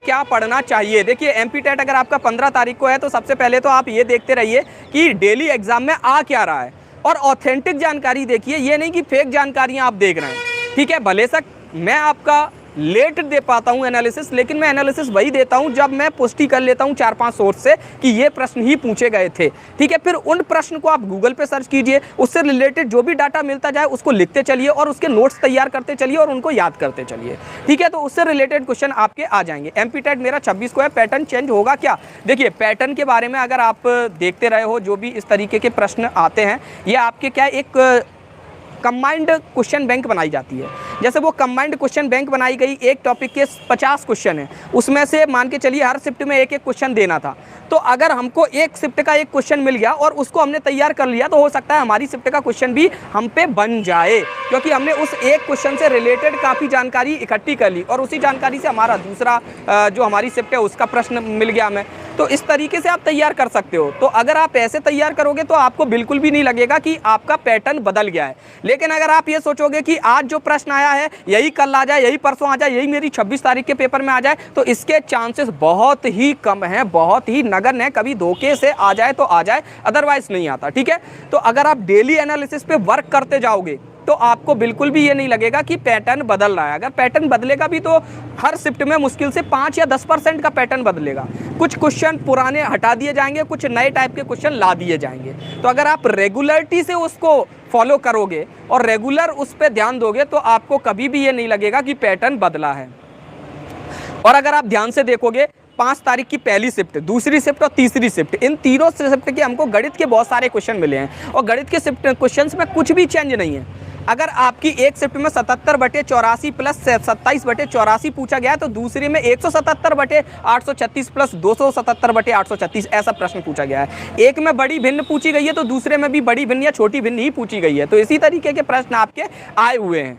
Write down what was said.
क्या पढ़ना चाहिए। देखिए एमपीटेट अगर आपका 15 तारीख को है तो सबसे पहले तो आप ये देखते रहिए कि डेली एग्जाम में आ क्या रहा है और ऑथेंटिक जानकारी देखिए, ये नहीं कि फेक जानकारियां आप देख रहे हैं। ठीक है, भले सक मैं आपका लेट दे पाता हूं एनालिसिस, लेकिन मैं एनालिसिस वही देता हूं जब मैं पुष्टि कर लेता हूं 4-5 सोर्स से कि ये प्रश्न ही पूछे गए थे। ठीक है, फिर उन प्रश्न को आप गूगल पे सर्च कीजिए, उससे रिलेटेड जो भी डाटा मिलता जाए उसको लिखते चलिए और उसके नोट्स तैयार करते चलिए और उनको याद करते चलिए। ठीक है, तो उससे रिलेटेड क्वेश्चन आपके आ जाएंगे। एमपीटेट मेरा 26 को है, पैटर्न चेंज होगा क्या? देखिए पैटर्न के बारे में अगर आप देखते रहे हो, जो भी इस तरीके के प्रश्न आते हैं ये आपके क्या एक कंबाइंड क्वेश्चन बैंक बनाई जाती है। जैसे वो कंबाइंड क्वेश्चन बैंक बनाई गई, एक टॉपिक के 50 क्वेश्चन हैं, उसमें से मान के चलिए हर शिफ्ट में एक एक क्वेश्चन देना था। तो अगर हमको एक शिफ्ट का एक क्वेश्चन मिल गया और उसको हमने तैयार कर लिया तो हो सकता है हमारी शिफ्ट का क्वेश्चन भी हम पे बन जाए, क्योंकि हमने उस एक क्वेश्चन से रिलेटेड काफ़ी जानकारी इकट्ठी कर ली और उसी जानकारी से हमारा दूसरा जो हमारी शिफ्ट है उसका प्रश्न मिल गया हमें। तो इस तरीके से आप तैयार कर सकते हो। तो अगर आप ऐसे तैयार करोगे तो आपको बिल्कुल भी नहीं लगेगा कि आपका पैटर्न बदल गया है। लेकिन अगर आप ये सोचोगे कि आज जो प्रश्न आया है यही कल आ जाए, यही परसों आ जाए, यही मेरी 26 तारीख के पेपर में आ जाए, तो इसके चांसेस बहुत ही कम हैं, बहुत ही नगण्य है। कभी धोखे से आ जाए तो आ जाए, अदरवाइज नहीं आता। ठीक है, तो अगर आप डेली एनालिसिस पे वर्क करते जाओगे तो आपको बिल्कुल भी ये नहीं लगेगा कि पैटर्न बदल रहा है। अगर पैटर्न बदलेगा भी तो हर शिफ्ट में मुश्किल से 5 या 10% का पैटर्न बदलेगा। कुछ क्वेश्चन पुराने हटा दिए जाएंगे, कुछ नए टाइप के क्वेश्चन ला दिए जाएंगे। तो अगर आप रेगुलरिटी से उसको फॉलो करोगे और रेगुलर उस पर ध्यान दोगे तो आपको कभी भी ये नहीं लगेगा कि पैटर्न बदला है। और अगर आप ध्यान से देखोगे 5 तारीख की पहली शिफ्ट, दूसरी शिफ्ट और तीसरी शिफ्ट, इन तीनों शिफ्ट के हमको गणित के बहुत सारे क्वेश्चन मिले हैं और गणित के शिफ्ट क्वेश्चंस में कुछ भी चेंज नहीं है। अगर आपकी एक शिफ्ट में 77/84 प्लस 27/84 पूछा गया है तो दूसरी में 177/836 प्लस 277/836 ऐसा प्रश्न पूछा गया है। एक में बड़ी भिन्न पूछी गई है तो दूसरे में भी बड़ी भिन्न या छोटी भिन्न ही पूछी गई है। तो इसी तरीके के प्रश्न आपके आए हुए हैं।